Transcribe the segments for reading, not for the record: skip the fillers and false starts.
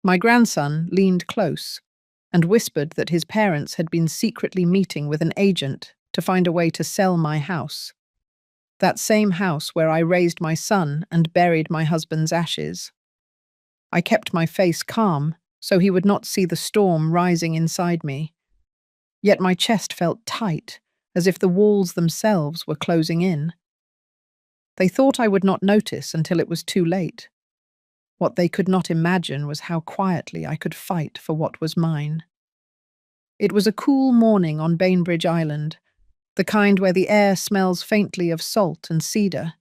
My grandson leaned close and whispered that his parents had been secretly meeting with an agent to find a way to sell my house. That same house where I raised my son and buried my husband's ashes. I kept my face calm so he would not see the storm rising inside me. Yet my chest felt tight, as if the walls themselves were closing in. They thought I would not notice until it was too late. What they could not imagine was how quietly I could fight for what was mine. It was a cool morning on Bainbridge Island, the kind where the air smells faintly of salt and cedar.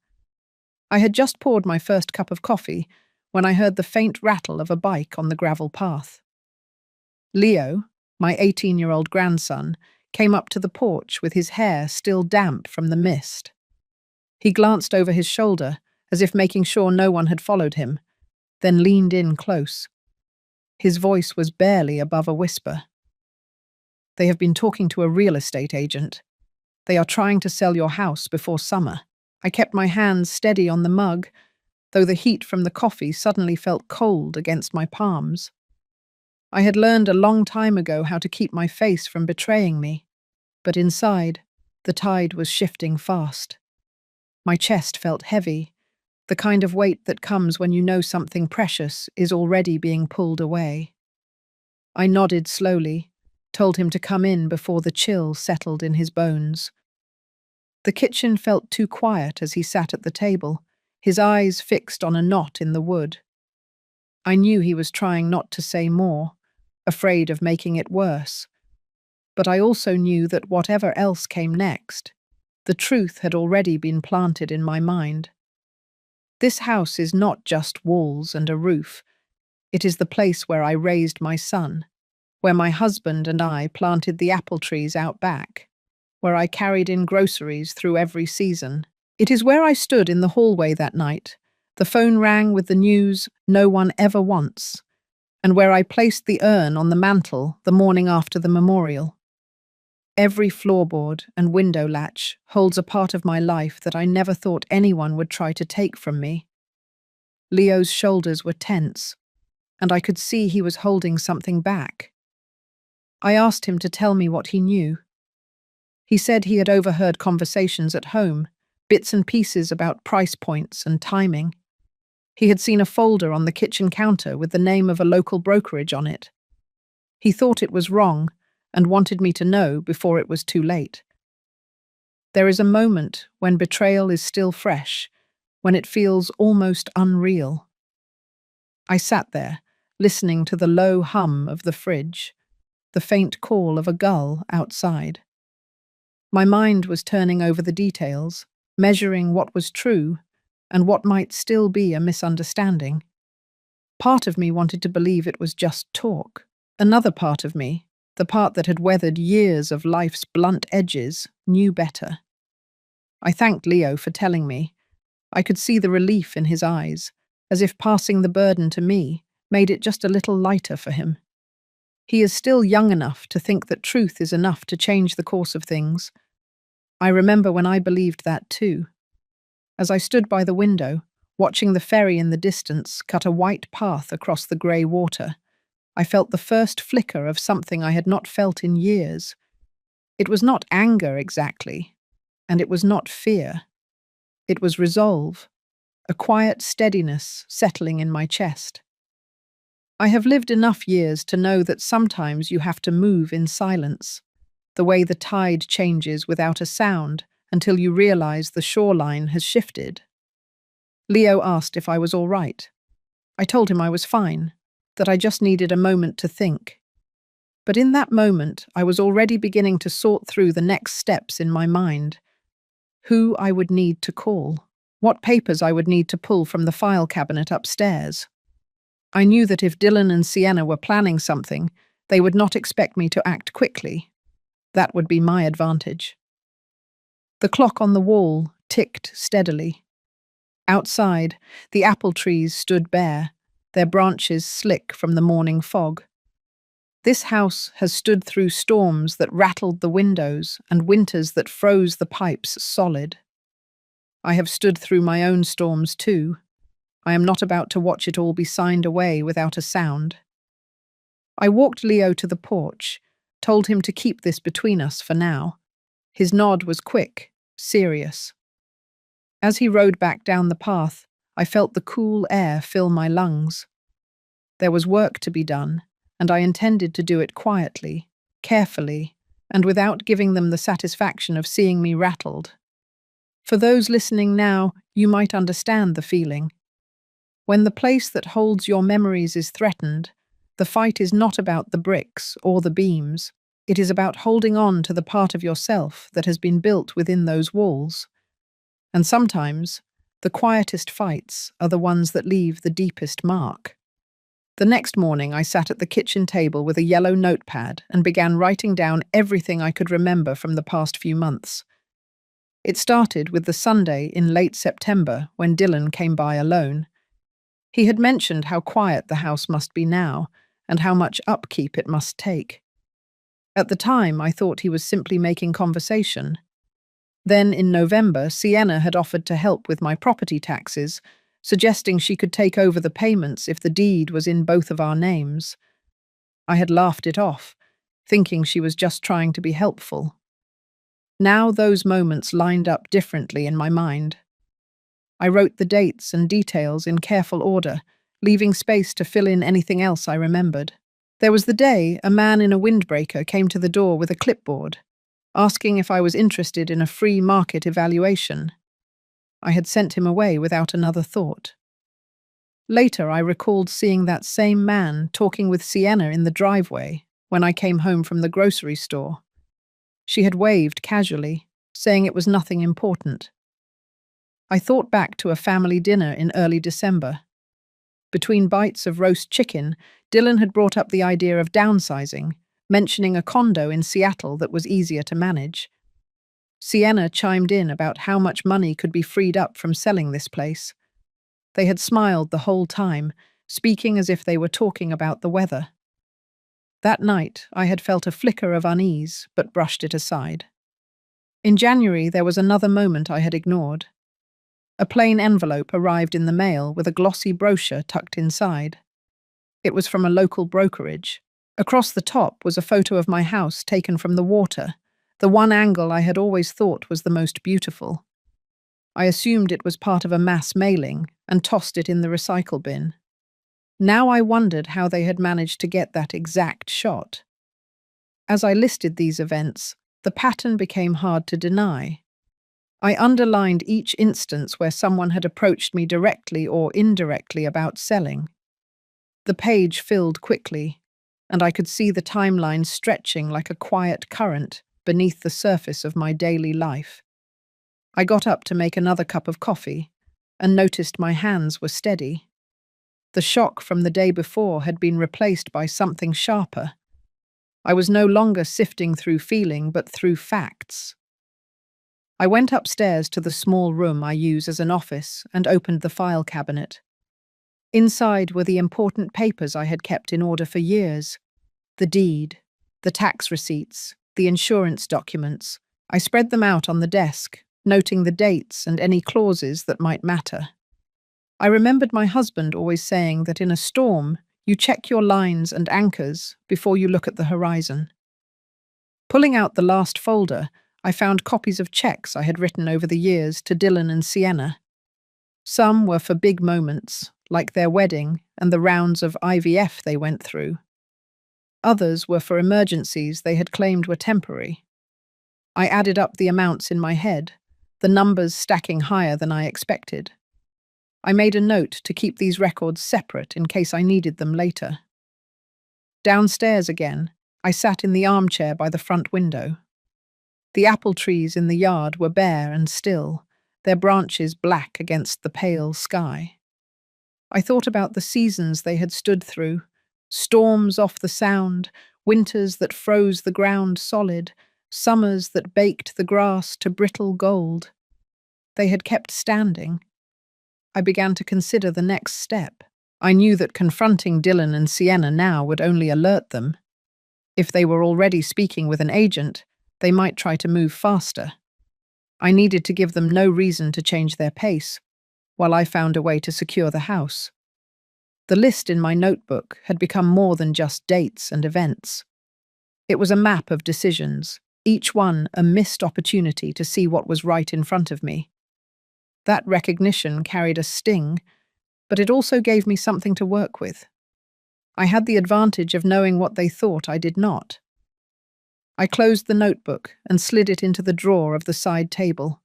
I had just poured my first cup of coffee when I heard the faint rattle of a bike on the gravel path. Leo, my 18-year-old grandson, came up to the porch with his hair still damp from the mist. He glanced over his shoulder, as if making sure no one had followed him, then leaned in close. His voice was barely above a whisper. "They have been talking to a real estate agent. They are trying to sell your house before summer." I kept my hands steady on the mug, though the heat from the coffee suddenly felt cold against my palms. I had learned a long time ago how to keep my face from betraying me, but inside, the tide was shifting fast. My chest felt heavy, the kind of weight that comes when you know something precious is already being pulled away. I nodded slowly, told him to come in before the chill settled in his bones. The kitchen felt too quiet as he sat at the table, his eyes fixed on a knot in the wood. I knew he was trying not to say more, afraid of making it worse. But I also knew that whatever else came next, the truth had already been planted in my mind. This house is not just walls and a roof. It is the place where I raised my son, where my husband and I planted the apple trees out back, where I carried in groceries through every season. It is where I stood in the hallway that night. The phone rang with the news no one ever wants, and where I placed the urn on the mantel the morning after the memorial. Every floorboard and window latch holds a part of my life that I never thought anyone would try to take from me. Leo's shoulders were tense, and I could see he was holding something back. I asked him to tell me what he knew. He said he had overheard conversations at home, bits and pieces about price points and timing. He had seen a folder on the kitchen counter with the name of a local brokerage on it. He thought it was wrong and wanted me to know before it was too late. There is a moment when betrayal is still fresh, when it feels almost unreal. I sat there, listening to the low hum of the fridge, the faint call of a gull outside. My mind was turning over the details, measuring what was true and what might still be a misunderstanding. Part of me wanted to believe it was just talk. Another part of me, the part that had weathered years of life's blunt edges, knew better. I thanked Leo for telling me. I could see the relief in his eyes, as if passing the burden to me made it just a little lighter for him. He is still young enough to think that truth is enough to change the course of things. I remember when I believed that too. As I stood by the window, watching the ferry in the distance cut a white path across the grey water, I felt the first flicker of something I had not felt in years. It was not anger exactly, and it was not fear. It was resolve, a quiet steadiness settling in my chest. I have lived enough years to know that sometimes you have to move in silence, the way the tide changes without a sound until you realize the shoreline has shifted. Leo asked if I was all right. I told him I was fine, that I just needed a moment to think. But in that moment, I was already beginning to sort through the next steps in my mind. Who I would need to call, what papers I would need to pull from the file cabinet upstairs. I knew that if Dylan and Sienna were planning something, they would not expect me to act quickly. That would be my advantage. The clock on the wall ticked steadily. Outside, the apple trees stood bare, their branches slick from the morning fog. This house has stood through storms that rattled the windows and winters that froze the pipes solid. I have stood through my own storms too. I am not about to watch it all be signed away without a sound. I walked Leo to the porch, told him to keep this between us for now. His nod was quick, serious. As he rode back down the path, I felt the cool air fill my lungs. There was work to be done, and I intended to do it quietly, carefully, and without giving them the satisfaction of seeing me rattled. For those listening now, you might understand the feeling. When the place that holds your memories is threatened, the fight is not about the bricks or the beams. It is about holding on to the part of yourself that has been built within those walls. And sometimes, the quietest fights are the ones that leave the deepest mark. The next morning, I sat at the kitchen table with a yellow notepad and began writing down everything I could remember from the past few months. It started with the Sunday in late September when Dylan came by alone. He had mentioned how quiet the house must be now and how much upkeep it must take. At the time, I thought he was simply making conversation. Then, in November, Sienna had offered to help with my property taxes, suggesting she could take over the payments if the deed was in both of our names. I had laughed it off, thinking she was just trying to be helpful. Now those moments lined up differently in my mind. I wrote the dates and details in careful order, leaving space to fill in anything else I remembered. There was the day a man in a windbreaker came to the door with a clipboard, asking if I was interested in a free market evaluation. I had sent him away without another thought. Later, I recalled seeing that same man talking with Sienna in the driveway when I came home from the grocery store. She had waved casually, saying it was nothing important. I thought back to a family dinner in early December. Between bites of roast chicken, Dylan had brought up the idea of downsizing, mentioning a condo in Seattle that was easier to manage. Sienna chimed in about how much money could be freed up from selling this place. They had smiled the whole time, speaking as if they were talking about the weather. That night, I had felt a flicker of unease, but brushed it aside. In January, there was another moment I had ignored. A plain envelope arrived in the mail with a glossy brochure tucked inside. It was from a local brokerage. Across the top was a photo of my house taken from the water, the one angle I had always thought was the most beautiful. I assumed it was part of a mass mailing and tossed it in the recycle bin. Now I wondered how they had managed to get that exact shot. As I listed these events, the pattern became hard to deny. I underlined each instance where someone had approached me directly or indirectly about selling. The page filled quickly, and I could see the timeline stretching like a quiet current beneath the surface of my daily life. I got up to make another cup of coffee and noticed my hands were steady. The shock from the day before had been replaced by something sharper. I was no longer sifting through feeling, but through facts. I went upstairs to the small room I use as an office and opened the file cabinet. Inside were the important papers I had kept in order for years. The deed, the tax receipts, the insurance documents. I spread them out on the desk, noting the dates and any clauses that might matter. I remembered my husband always saying that in a storm, you check your lines and anchors before you look at the horizon. Pulling out the last folder, I found copies of checks I had written over the years to Dylan and Sienna. Some were for big moments, like their wedding and the rounds of IVF they went through. Others were for emergencies they had claimed were temporary. I added up the amounts in my head, the numbers stacking higher than I expected. I made a note to keep these records separate in case I needed them later. Downstairs again, I sat in the armchair by the front window. The apple trees in the yard were bare and still, their branches black against the pale sky. I thought about the seasons they had stood through, storms off the Sound, winters that froze the ground solid, summers that baked the grass to brittle gold. They had kept standing. I began to consider the next step. I knew that confronting Dylan and Sienna now would only alert them. If they were already speaking with an agent, they might try to move faster. I needed to give them no reason to change their pace, while I found a way to secure the house. The list in my notebook had become more than just dates and events. It was a map of decisions, each one a missed opportunity to see what was right in front of me. That recognition carried a sting, but it also gave me something to work with. I had the advantage of knowing what they thought I did not. I closed the notebook and slid it into the drawer of the side table.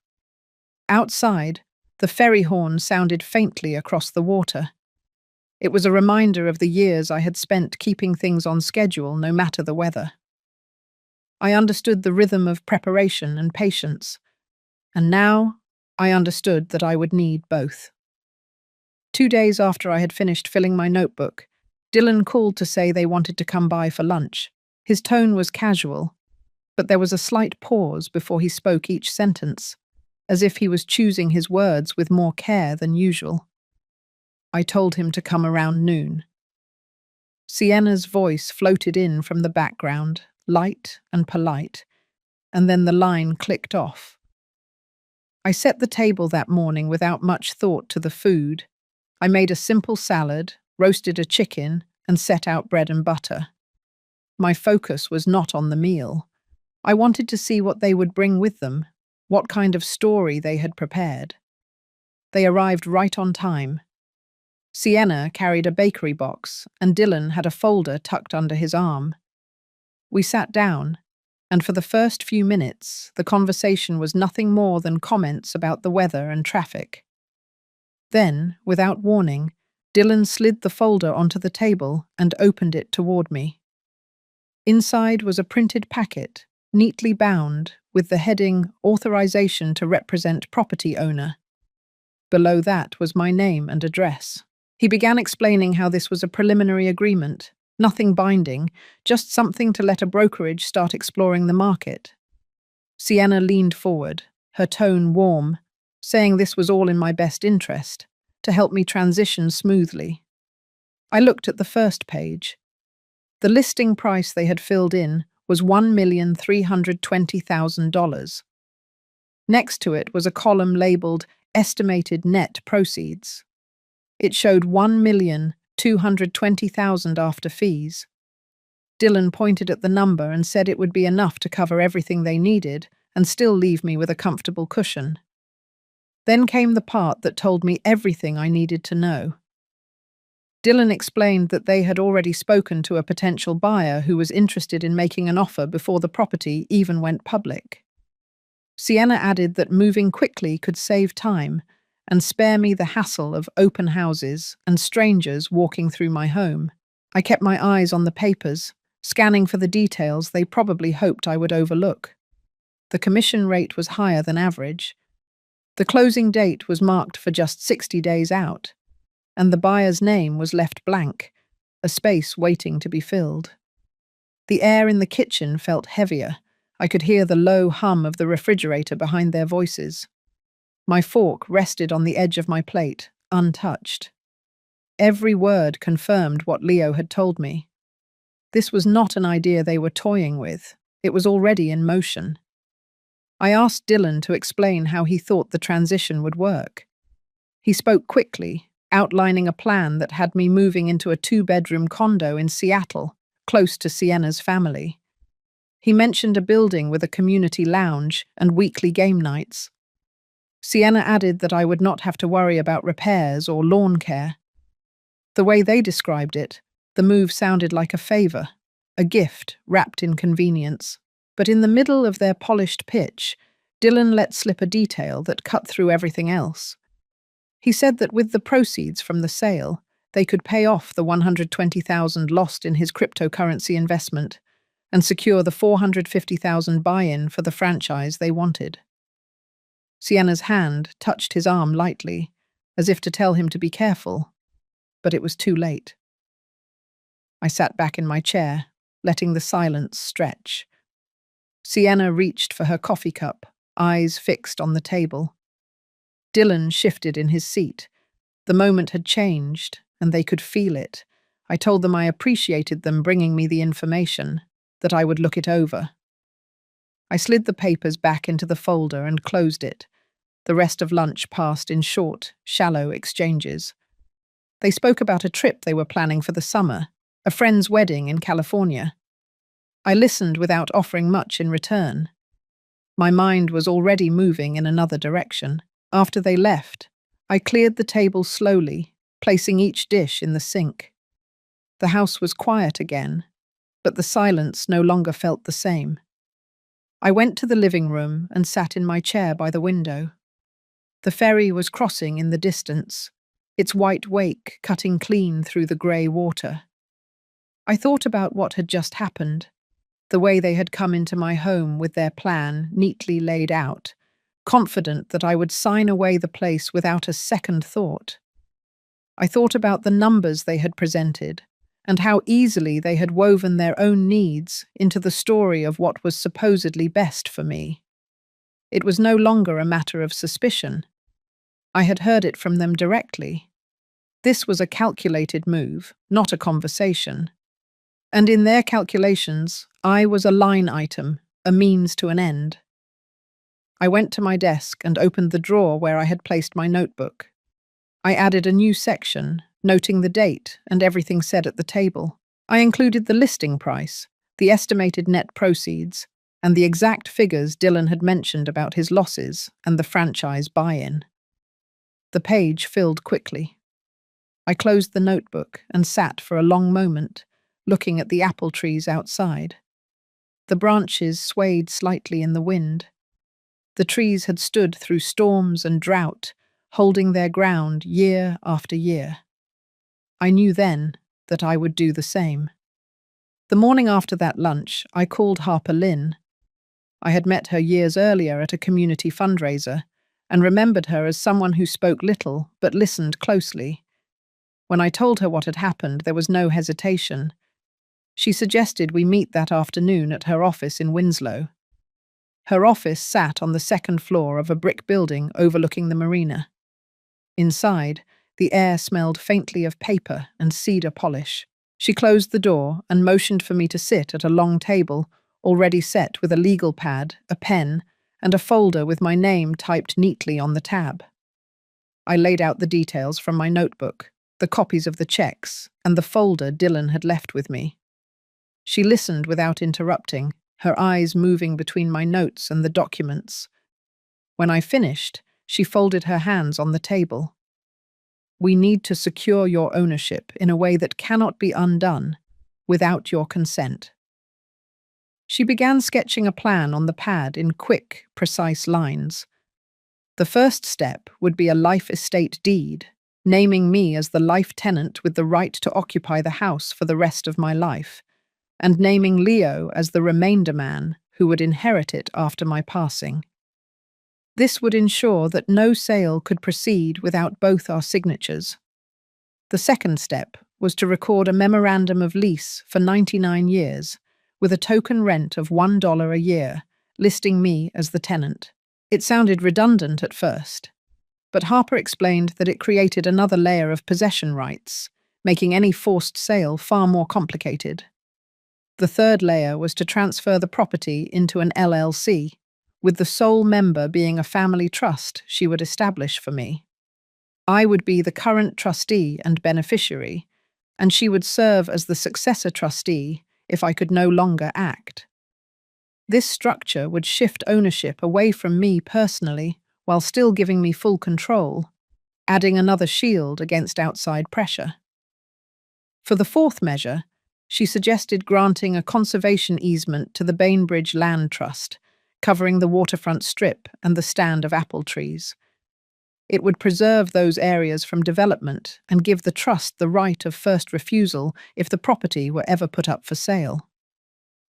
Outside, the ferry horn sounded faintly across the water. It was a reminder of the years I had spent keeping things on schedule no matter the weather. I understood the rhythm of preparation and patience, and now I understood that I would need both. 2 days after I had finished filling my notebook, Dylan called to say they wanted to come by for lunch. His tone was casual, but there was a slight pause before he spoke each sentence, as if he was choosing his words with more care than usual. I told him to come around noon. Sienna's voice floated in from the background, light and polite, and then the line clicked off. I set the table that morning without much thought to the food. I made a simple salad, roasted a chicken, and set out bread and butter. My focus was not on the meal. I wanted to see what they would bring with them, what kind of story they had prepared. They arrived right on time. Sienna carried a bakery box, and Dylan had a folder tucked under his arm. We sat down, and for the first few minutes, the conversation was nothing more than comments about the weather and traffic. Then, without warning, Dylan slid the folder onto the table and opened it toward me. Inside was a printed packet, neatly bound, with the heading Authorization to Represent Property Owner. Below that was my name and address. He began explaining how this was a preliminary agreement, nothing binding, just something to let a brokerage start exploring the market. Sienna leaned forward, her tone warm, saying this was all in my best interest, to help me transition smoothly. I looked at the first page. The listing price they had filled in was $1,320,000. Next to it was a column labeled Estimated Net Proceeds. It showed $1,220,000 after fees. Dylan pointed at the number and said it would be enough to cover everything they needed and still leave me with a comfortable cushion. Then came the part that told me everything I needed to know. Dylan explained that they had already spoken to a potential buyer who was interested in making an offer before the property even went public. Sienna added that moving quickly could save time and spare me the hassle of open houses and strangers walking through my home. I kept my eyes on the papers, scanning for the details they probably hoped I would overlook. The commission rate was higher than average. The closing date was marked for just 60 days out, and the buyer's name was left blank, a space waiting to be filled. The air in the kitchen felt heavier. I could hear the low hum of the refrigerator behind their voices. My fork rested on the edge of my plate, untouched. Every word confirmed what Leo had told me. This was not an idea they were toying with. It was already in motion. I asked Dylan to explain how he thought the transition would work. He spoke quickly, outlining a plan that had me moving into a 2-bedroom condo in Seattle, close to Sienna's family. He mentioned a building with a community lounge and weekly game nights. Sienna added that I would not have to worry about repairs or lawn care. The way they described it, the move sounded like a favor, a gift wrapped in convenience. But in the middle of their polished pitch, Dylan let slip a detail that cut through everything else. He said that with the proceeds from the sale, they could pay off the $120,000 lost in his cryptocurrency investment and secure the $450,000 buy-in for the franchise they wanted. Sienna's hand touched his arm lightly, as if to tell him to be careful, but it was too late. I sat back in my chair, letting the silence stretch. Sienna reached for her coffee cup, eyes fixed on the table. Dylan shifted in his seat. The moment had changed, and they could feel it. I told them I appreciated them bringing me the information, that I would look it over. I slid the papers back into the folder and closed it. The rest of lunch passed in short, shallow exchanges. They spoke about a trip they were planning for the summer, a friend's wedding in California. I listened without offering much in return. My mind was already moving in another direction. After they left, I cleared the table slowly, placing each dish in the sink. The house was quiet again, but the silence no longer felt the same. I went to the living room and sat in my chair by the window. The ferry was crossing in the distance, its white wake cutting clean through the grey water. I thought about what had just happened, the way they had come into my home with their plan neatly laid out, confident that I would sign away the place without a second thought. I thought about the numbers they had presented, and how easily they had woven their own needs into the story of what was supposedly best for me. It was no longer a matter of suspicion. I had heard it from them directly. This was a calculated move, not a conversation. And in their calculations, I was a line item, a means to an end. I went to my desk and opened the drawer where I had placed my notebook. I added a new section, noting the date and everything said at the table. I included the listing price, the estimated net proceeds, and the exact figures Dylan had mentioned about his losses and the franchise buy-in. The page filled quickly. I closed the notebook and sat for a long moment, looking at the apple trees outside. The branches swayed slightly in the wind. The trees had stood through storms and drought, holding their ground year after year. I knew then that I would do the same. The morning after that lunch, I called Harper Lynn. I had met her years earlier at a community fundraiser and remembered her as someone who spoke little but listened closely. When I told her what had happened, there was no hesitation. She suggested we meet that afternoon at her office in Winslow. Her office sat on the second floor of a brick building overlooking the marina. Inside, the air smelled faintly of paper and cedar polish. She closed the door and motioned for me to sit at a long table, already set with a legal pad, a pen, and a folder with my name typed neatly on the tab. I laid out the details from my notebook, the copies of the checks, and the folder Dylan had left with me. She listened without interrupting, her eyes moving between my notes and the documents. When I finished, she folded her hands on the table. "We need to secure your ownership in a way that cannot be undone without your consent." She began sketching a plan on the pad in quick, precise lines. The first step would be a life estate deed, naming me as the life tenant with the right to occupy the house for the rest of my life, and naming Leo as the remainder man who would inherit it after my passing. This would ensure that no sale could proceed without both our signatures. The second step was to record a memorandum of lease for 99 years, with a token rent of $1 a year, listing me as the tenant. It sounded redundant at first, but Harper explained that it created another layer of possession rights, making any forced sale far more complicated. The third layer was to transfer the property into an LLC, with the sole member being a family trust she would establish for me. I would be the current trustee and beneficiary, and she would serve as the successor trustee if I could no longer act. This structure would shift ownership away from me personally while still giving me full control, adding another shield against outside pressure. For the fourth measure, she suggested granting a conservation easement to the Bainbridge Land Trust, covering the waterfront strip and the stand of apple trees. It would preserve those areas from development and give the trust the right of first refusal if the property were ever put up for sale.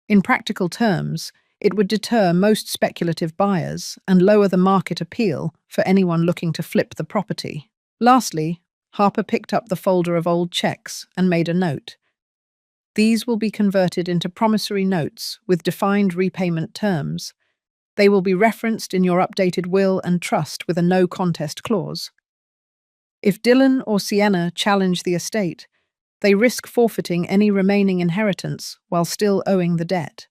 In practical terms, it would deter most speculative buyers and lower the market appeal for anyone looking to flip the property. Lastly, Harper picked up the folder of old checks and made a note. These will be converted into promissory notes with defined repayment terms. They will be referenced in your updated will and trust with a no-contest clause. If Dylan or Sienna challenge the estate, they risk forfeiting any remaining inheritance while still owing the debt.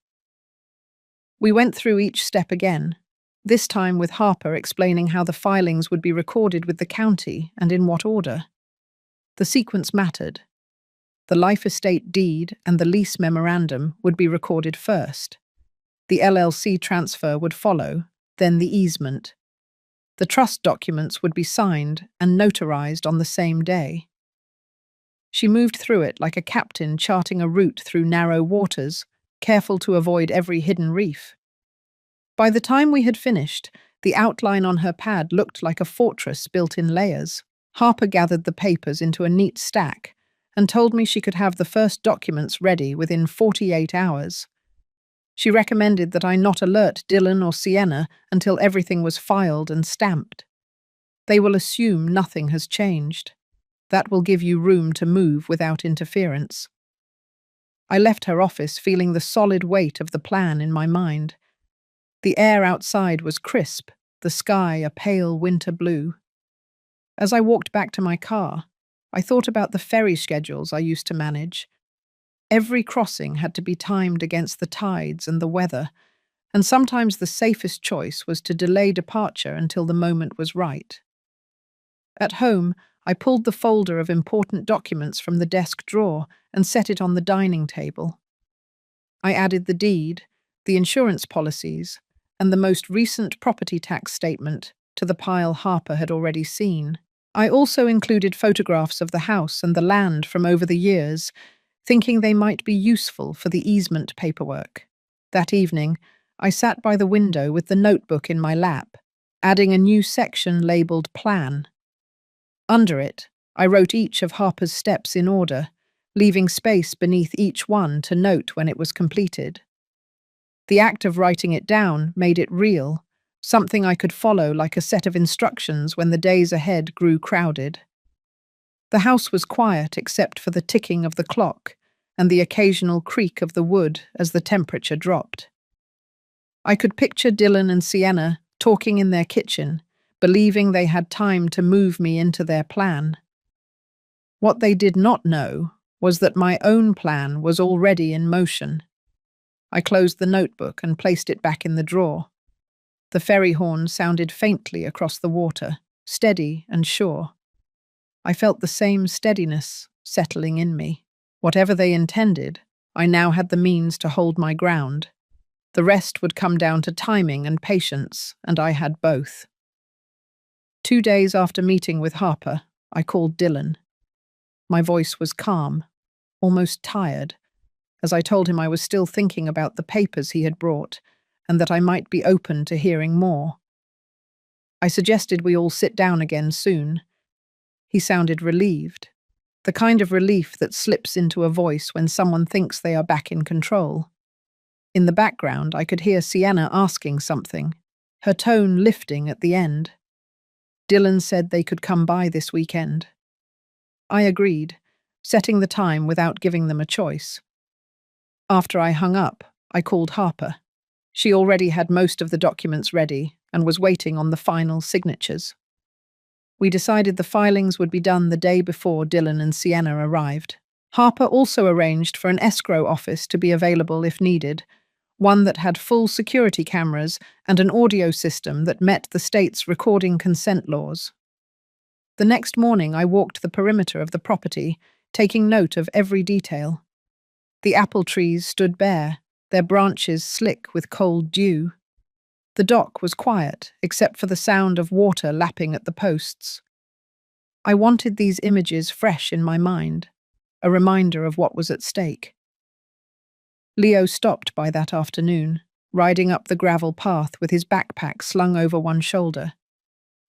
We went through each step again, this time with Harper explaining how the filings would be recorded with the county and in what order. The sequence mattered. The life estate deed and the lease memorandum would be recorded first. The LLC transfer would follow, then the easement. The trust documents would be signed and notarized on the same day. She moved through it like a captain charting a route through narrow waters, careful to avoid every hidden reef. By the time we had finished, the outline on her pad looked like a fortress built in layers. Harper gathered the papers into a neat stack and told me she could have the first documents ready within 48 hours. She recommended that I not alert Dylan or Sienna until everything was filed and stamped. They will assume nothing has changed. That will give you room to move without interference. I left her office feeling the solid weight of the plan in my mind. The air outside was crisp, the sky a pale winter blue. As I walked back to my car, I thought about the ferry schedules I used to manage. Every crossing had to be timed against the tides and the weather, and sometimes the safest choice was to delay departure until the moment was right. At home, I pulled the folder of important documents from the desk drawer and set it on the dining table. I added the deed, the insurance policies, and the most recent property tax statement to the pile Harper had already seen. I also included photographs of the house and the land from over the years, thinking they might be useful for the easement paperwork. That evening, I sat by the window with the notebook in my lap, adding a new section labeled Plan. Under it, I wrote each of Harper's steps in order, leaving space beneath each one to note when it was completed. The act of writing it down made it real, something I could follow like a set of instructions when the days ahead grew crowded. The house was quiet except for the ticking of the clock and the occasional creak of the wood as the temperature dropped. I could picture Dylan and Sienna talking in their kitchen, believing they had time to move me into their plan. What they did not know was that my own plan was already in motion. I closed the notebook and placed it back in the drawer. The ferry horn sounded faintly across the water, steady and sure. I felt the same steadiness settling in me. Whatever they intended, I now had the means to hold my ground. The rest would come down to timing and patience, and I had both. 2 days after meeting with Harper, I called Dylan. My voice was calm, almost tired, as I told him I was still thinking about the papers he had brought and that I might be open to hearing more. I suggested we all sit down again soon. He sounded relieved, the kind of relief that slips into a voice when someone thinks they are back in control. In the background, I could hear Sienna asking something, her tone lifting at the end. Dylan said they could come by this weekend. I agreed, setting the time without giving them a choice. After I hung up, I called Harper. She already had most of the documents ready and was waiting on the final signatures. We decided the filings would be done the day before Dylan and Sienna arrived. Harper also arranged for an escrow office to be available if needed, one that had full security cameras and an audio system that met the state's recording consent laws. The next morning, I walked the perimeter of the property, taking note of every detail. The apple trees stood bare, their branches slick with cold dew. The dock was quiet, except for the sound of water lapping at the posts. I wanted these images fresh in my mind, a reminder of what was at stake. Leo stopped by that afternoon, riding up the gravel path with his backpack slung over one shoulder.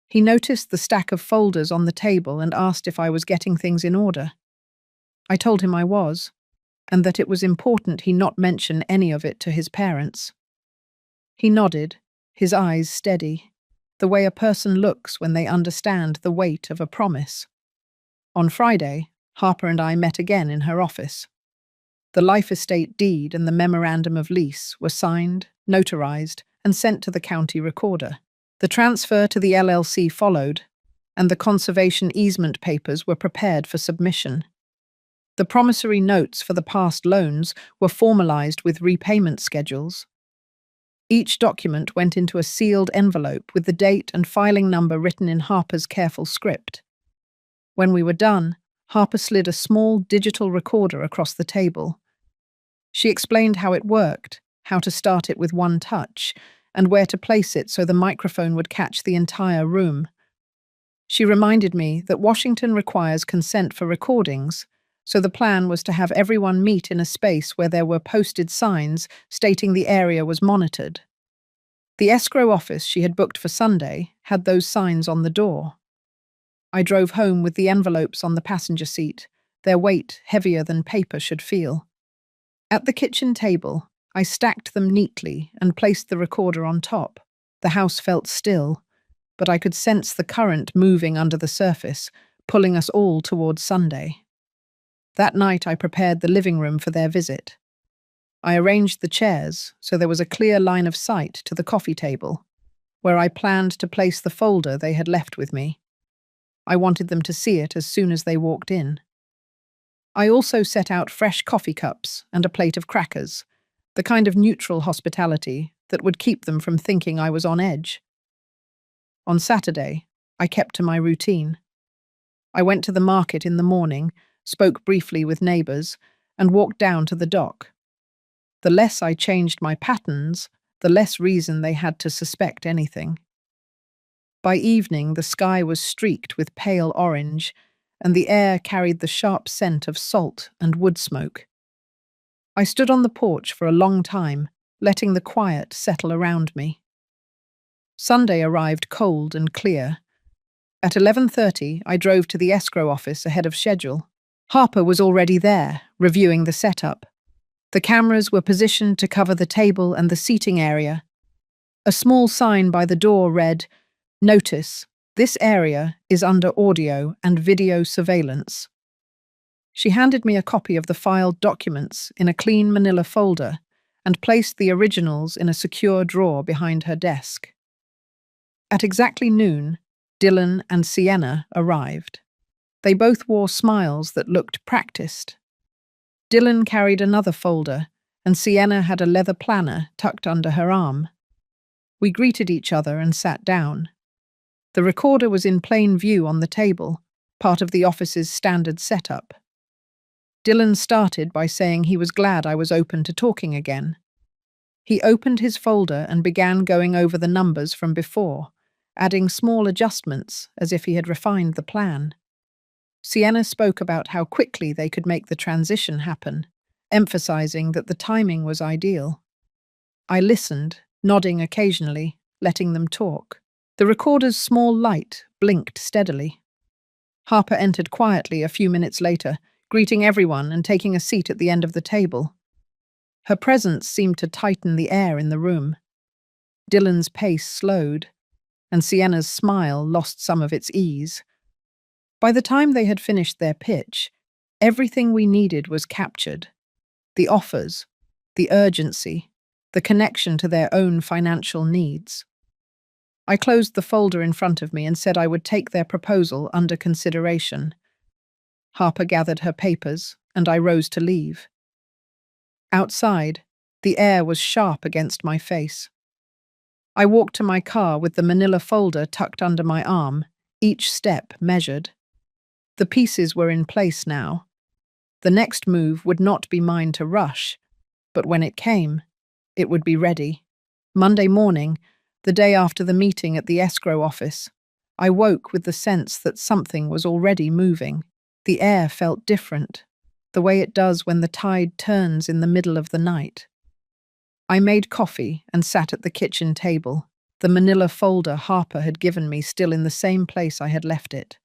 He noticed the stack of folders on the table and asked if I was getting things in order. I told him I was, and that it was important he not mention any of it to his parents. He nodded, his eyes steady, the way a person looks when they understand the weight of a promise. On Friday, Harper and I met again in her office. The life estate deed and the memorandum of lease were signed, notarized, and sent to the county recorder. The transfer to the LLC followed, and the conservation easement papers were prepared for submission. The promissory notes for the past loans were formalized with repayment schedules. Each document went into a sealed envelope with the date and filing number written in Harper's careful script. When we were done, Harper slid a small digital recorder across the table. She explained how it worked, how to start it with one touch, and where to place it so the microphone would catch the entire room. She reminded me that Washington requires consent for recordings, so the plan was to have everyone meet in a space where there were posted signs stating the area was monitored. The escrow office she had booked for Sunday had those signs on the door. I drove home with the envelopes on the passenger seat, their weight heavier than paper should feel. At the kitchen table, I stacked them neatly and placed the recorder on top. The house felt still, but I could sense the current moving under the surface, pulling us all towards Sunday. That night I prepared the living room for their visit. I arranged the chairs so there was a clear line of sight to the coffee table, where I planned to place the folder they had left with me. I wanted them to see it as soon as they walked in. I also set out fresh coffee cups and a plate of crackers, the kind of neutral hospitality that would keep them from thinking I was on edge. On Saturday, I kept to my routine. I went to the market in the morning, spoke briefly with neighbours, and walked down to the dock. The less I changed my patterns, the less reason they had to suspect anything. By evening, the sky was streaked with pale orange, and the air carried the sharp scent of salt and wood smoke. I stood on the porch for a long time, letting the quiet settle around me. Sunday arrived cold and clear. At 11:30, I drove to the escrow office ahead of schedule. Harper was already there, reviewing the setup. The cameras were positioned to cover the table and the seating area. A small sign by the door read, "Notice, this area is under audio and video surveillance." She handed me a copy of the filed documents in a clean manila folder and placed the originals in a secure drawer behind her desk. At exactly noon, Dylan and Sienna arrived. They both wore smiles that looked practiced. Dylan carried another folder, and Sienna had a leather planner tucked under her arm. We greeted each other and sat down. The recorder was in plain view on the table, part of the office's standard setup. Dylan started by saying he was glad I was open to talking again. He opened his folder and began going over the numbers from before, adding small adjustments as if he had refined the plan. Sienna spoke about how quickly they could make the transition happen, emphasizing that the timing was ideal. I listened, nodding occasionally, letting them talk. The recorder's small light blinked steadily. Harper entered quietly a few minutes later, greeting everyone and taking a seat at the end of the table. Her presence seemed to tighten the air in the room. Dylan's pace slowed, and Sienna's smile lost some of its ease. By the time they had finished their pitch, everything we needed was captured. The offers, the urgency, the connection to their own financial needs. I closed the folder in front of me and said I would take their proposal under consideration. Harper gathered her papers, and I rose to leave. Outside, the air was sharp against my face. I walked to my car with the manila folder tucked under my arm, each step measured. The pieces were in place now. The next move would not be mine to rush, but when it came, it would be ready. Monday morning, the day after the meeting at the escrow office, I woke with the sense that something was already moving. The air felt different, the way it does when the tide turns in the middle of the night. I made coffee and sat at the kitchen table, the manila folder Harper had given me still in the same place I had left it.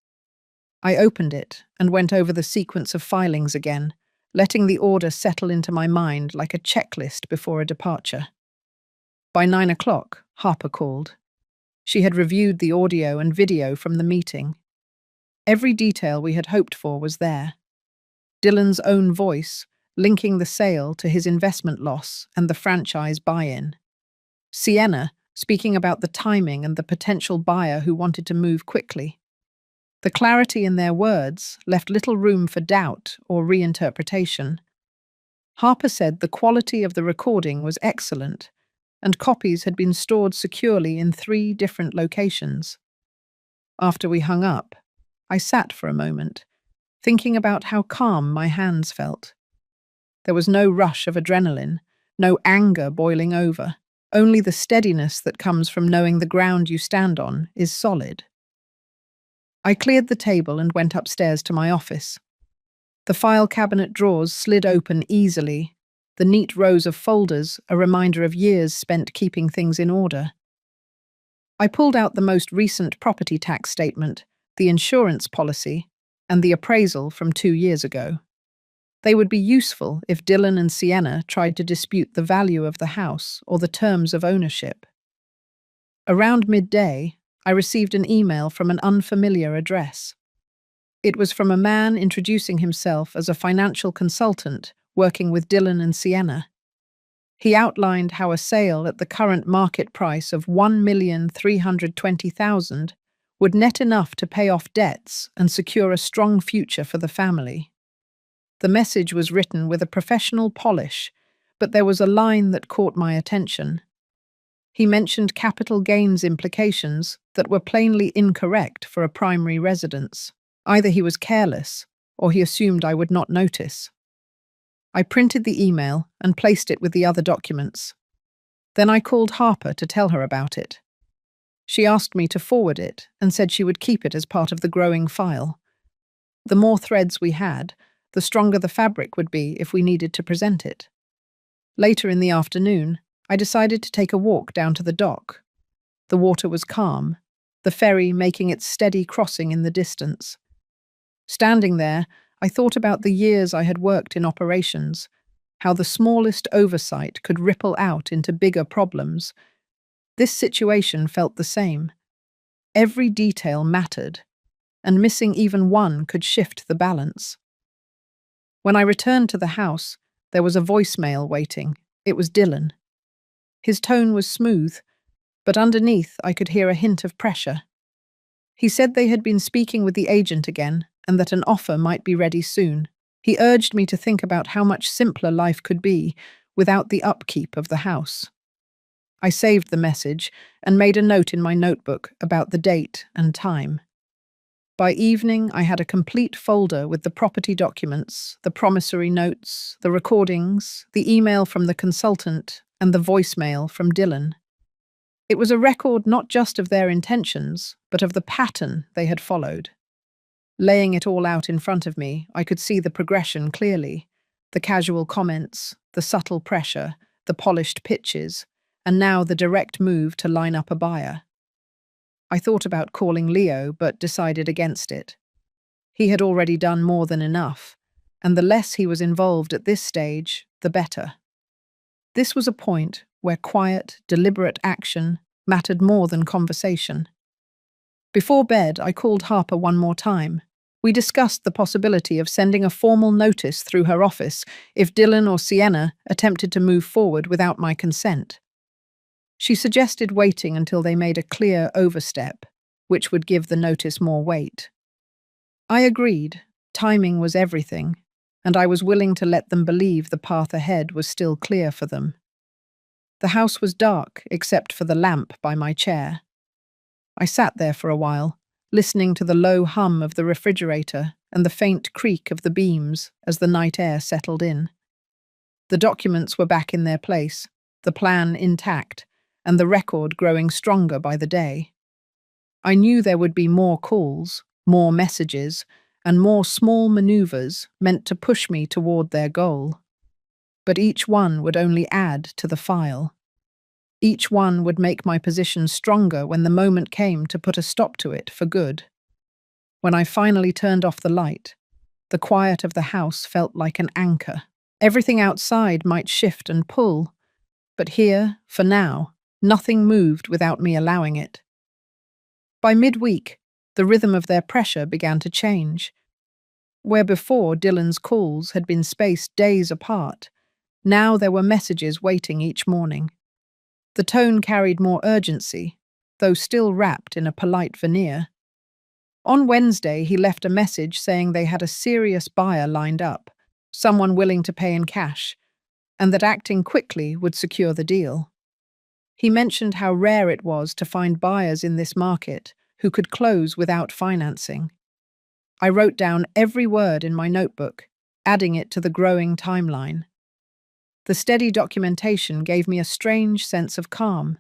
I opened it and went over the sequence of filings again, letting the order settle into my mind like a checklist before a departure. By 9 o'clock, Harper called. She had reviewed the audio and video from the meeting. Every detail we had hoped for was there. Dylan's own voice, linking the sale to his investment loss and the franchise buy-in. Sienna, speaking about the timing and the potential buyer who wanted to move quickly. The clarity in their words left little room for doubt or reinterpretation. Harper said the quality of the recording was excellent, and copies had been stored securely in 3 different locations. After we hung up, I sat for a moment, thinking about how calm my hands felt. There was no rush of adrenaline, no anger boiling over, only the steadiness that comes from knowing the ground you stand on is solid. I cleared the table and went upstairs to my office. The file cabinet drawers slid open easily, the neat rows of folders a reminder of years spent keeping things in order. I pulled out the most recent property tax statement, the insurance policy, and the appraisal from 2 years ago. They would be useful if Dylan and Sienna tried to dispute the value of the house or the terms of ownership. Around midday, I received an email from an unfamiliar address. It was from a man introducing himself as a financial consultant working with Dylan and Sienna. He outlined how a sale at the current market price of $1,320,000 would net enough to pay off debts and secure a strong future for the family. The message was written with a professional polish, but there was a line that caught my attention. He mentioned capital gains implications that were plainly incorrect for a primary residence. Either he was careless, or he assumed I would not notice. I printed the email and placed it with the other documents. Then I called Harper to tell her about it. She asked me to forward it and said she would keep it as part of the growing file. The more threads we had, the stronger the fabric would be if we needed to present it. Later in the afternoon, I decided to take a walk down to the dock. The water was calm, the ferry making its steady crossing in the distance. Standing there, I thought about the years I had worked in operations, how the smallest oversight could ripple out into bigger problems. This situation felt the same. Every detail mattered, and missing even one could shift the balance. When I returned to the house, there was a voicemail waiting. It was Dylan. His tone was smooth, but underneath I could hear a hint of pressure. He said they had been speaking with the agent again and that an offer might be ready soon. He urged me to think about how much simpler life could be without the upkeep of the house. I saved the message and made a note in my notebook about the date and time. By evening, I had a complete folder with the property documents, the promissory notes, the recordings, the email from the consultant, and the voicemail from Dylan. It was a record not just of their intentions, but of the pattern they had followed. Laying it all out in front of me, I could see the progression clearly. The casual comments, the subtle pressure, the polished pitches, and now the direct move to line up a buyer. I thought about calling Leo, but decided against it. He had already done more than enough, and the less he was involved at this stage, the better. This was a point where quiet, deliberate action mattered more than conversation. Before bed, I called Harper one more time. We discussed the possibility of sending a formal notice through her office if Dylan or Sienna attempted to move forward without my consent. She suggested waiting until they made a clear overstep, which would give the notice more weight. I agreed. Timing was everything, and I was willing to let them believe the path ahead was still clear for them. The house was dark except for the lamp by my chair. I sat there for a while, listening to the low hum of the refrigerator and the faint creak of the beams as the night air settled in. The documents were back in their place, the plan intact, and the record growing stronger by the day. I knew there would be more calls, more messages, and more small maneuvers meant to push me toward their goal. But each one would only add to the file. Each one would make my position stronger when the moment came to put a stop to it for good. When I finally turned off the light, the quiet of the house felt like an anchor. Everything outside might shift and pull, but here, for now, nothing moved without me allowing it. By midweek, the rhythm of their pressure began to change. Where before Dylan's calls had been spaced days apart, now there were messages waiting each morning. The tone carried more urgency, though still wrapped in a polite veneer. On Wednesday, he left a message saying they had a serious buyer lined up, someone willing to pay in cash, and that acting quickly would secure the deal. He mentioned how rare it was to find buyers in this market who could close without financing. I wrote down every word in my notebook, adding it to the growing timeline. The steady documentation gave me a strange sense of calm.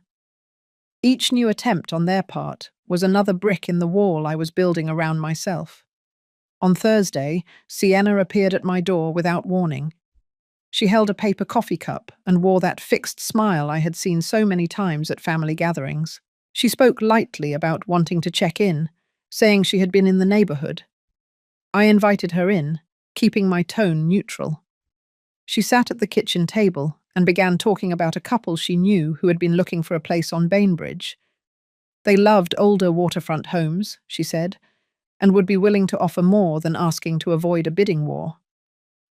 Each new attempt on their part was another brick in the wall I was building around myself. On Thursday, Sienna appeared at my door without warning. She held a paper coffee cup and wore that fixed smile I had seen so many times at family gatherings. She spoke lightly about wanting to check in, saying she had been in the neighborhood. I invited her in, keeping my tone neutral. She sat at the kitchen table and began talking about a couple she knew who had been looking for a place on Bainbridge. They loved older waterfront homes, she said, and would be willing to offer more than asking to avoid a bidding war.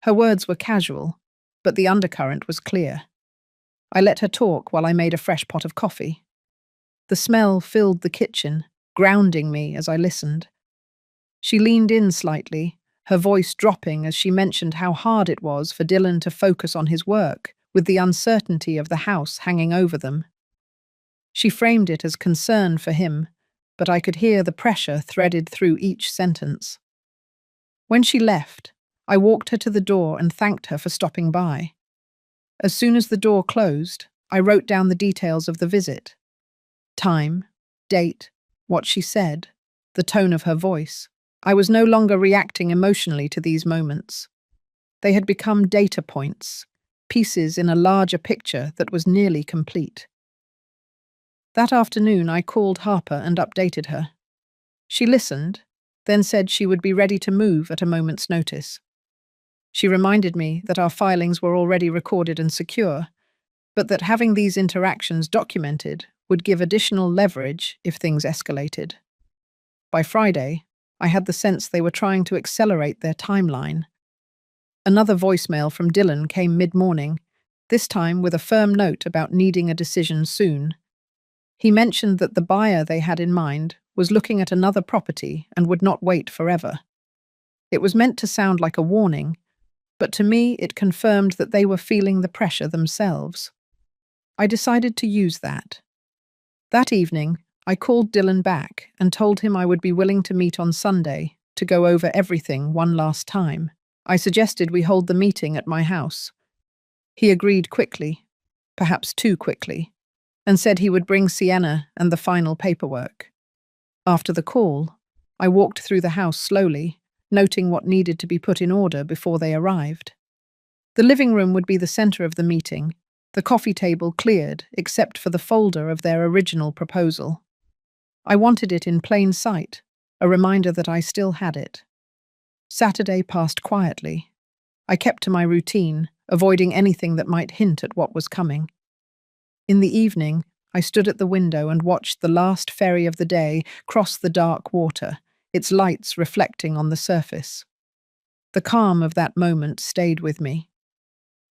Her words were casual, but the undercurrent was clear. I let her talk while I made a fresh pot of coffee. The smell filled the kitchen, grounding me as I listened. She leaned in slightly, her voice dropping as she mentioned how hard it was for Dylan to focus on his work, with the uncertainty of the house hanging over them. She framed it as concern for him, but I could hear the pressure threaded through each sentence. When she left, I walked her to the door and thanked her for stopping by. As soon as the door closed, I wrote down the details of the visit. Time, date, what she said, the tone of her voice. I was no longer reacting emotionally to these moments. They had become data points, pieces in a larger picture that was nearly complete. That afternoon, I called Harper and updated her. She listened, then said she would be ready to move at a moment's notice. She reminded me that our filings were already recorded and secure, but that having these interactions documented would give additional leverage if things escalated. By Friday, I had the sense they were trying to accelerate their timeline. Another voicemail from Dylan came mid-morning, this time with a firm note about needing a decision soon. He mentioned that the buyer they had in mind was looking at another property and would not wait forever. It was meant to sound like a warning, but to me it confirmed that they were feeling the pressure themselves. I decided to use that. That evening, I called Dylan back and told him I would be willing to meet on Sunday to go over everything one last time. I suggested we hold the meeting at my house. He agreed quickly, perhaps too quickly, and said he would bring Sienna and the final paperwork. After the call, I walked through the house slowly, noting what needed to be put in order before they arrived. The living room would be the center of the meeting, the coffee table cleared except for the folder of their original proposal. I wanted it in plain sight, a reminder that I still had it. Saturday passed quietly. I kept to my routine, avoiding anything that might hint at what was coming. In the evening, I stood at the window and watched the last ferry of the day cross the dark water, its lights reflecting on the surface. The calm of that moment stayed with me.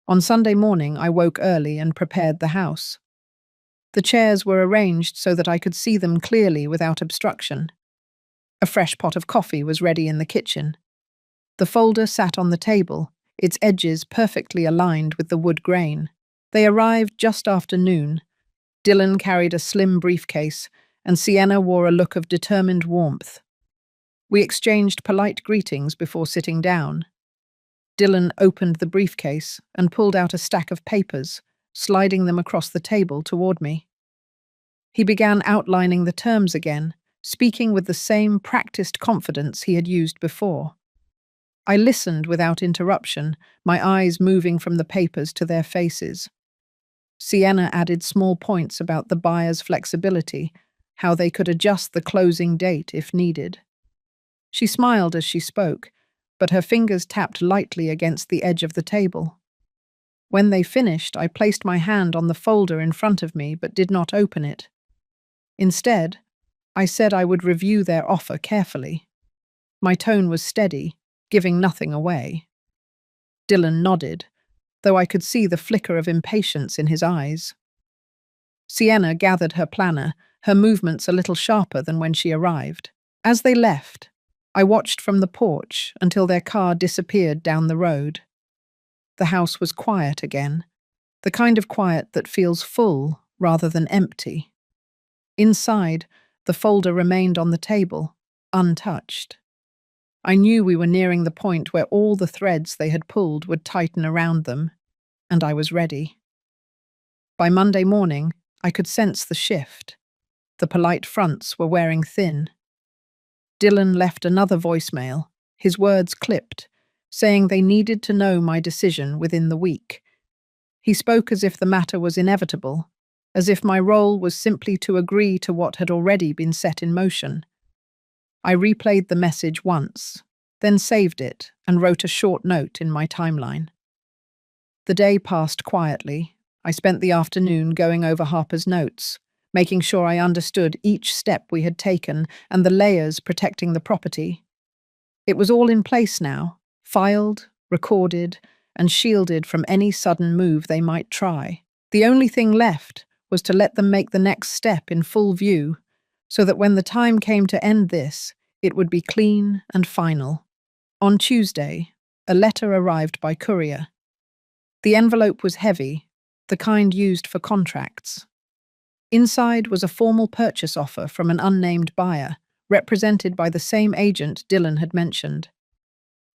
On Sunday morning, I woke early and prepared the house. The chairs were arranged so that I could see them clearly without obstruction. A fresh pot of coffee was ready in the kitchen. The folder sat on the table, its edges perfectly aligned with the wood grain. They arrived just after noon. Dylan carried a slim briefcase, and Sienna wore a look of determined warmth. We exchanged polite greetings before sitting down. Dylan opened the briefcase and pulled out a stack of papers, sliding them across the table toward me. He began outlining the terms again, speaking with the same practiced confidence he had used before. I listened without interruption, my eyes moving from the papers to their faces. Sienna added small points about the buyer's flexibility, how they could adjust the closing date if needed. She smiled as she spoke, but her fingers tapped lightly against the edge of the table. When they finished, I placed my hand on the folder in front of me but did not open it. Instead, I said I would review their offer carefully. My tone was steady, giving nothing away. Dylan nodded, though I could see the flicker of impatience in his eyes. Sienna gathered her planner, her movements a little sharper than when she arrived. As they left, I watched from the porch until their car disappeared down the road. The house was quiet again, the kind of quiet that feels full rather than empty. Inside, the folder remained on the table, untouched. I knew we were nearing the point where all the threads they had pulled would tighten around them, and I was ready. By Monday morning, I could sense the shift. The polite fronts were wearing thin. Dylan left another voicemail, his words clipped, saying they needed to know my decision within the week. He spoke as if the matter was inevitable, as if my role was simply to agree to what had already been set in motion. I replayed the message once, then saved it and wrote a short note in my timeline. The day passed quietly. I spent the afternoon going over Harper's notes, making sure I understood each step we had taken and the layers protecting the property. It was all in place now, filed, recorded, and shielded from any sudden move they might try. The only thing left was to let them make the next step in full view, so that when the time came to end this, it would be clean and final. On Tuesday, a letter arrived by courier. The envelope was heavy, the kind used for contracts. Inside was a formal purchase offer from an unnamed buyer, represented by the same agent Dylan had mentioned.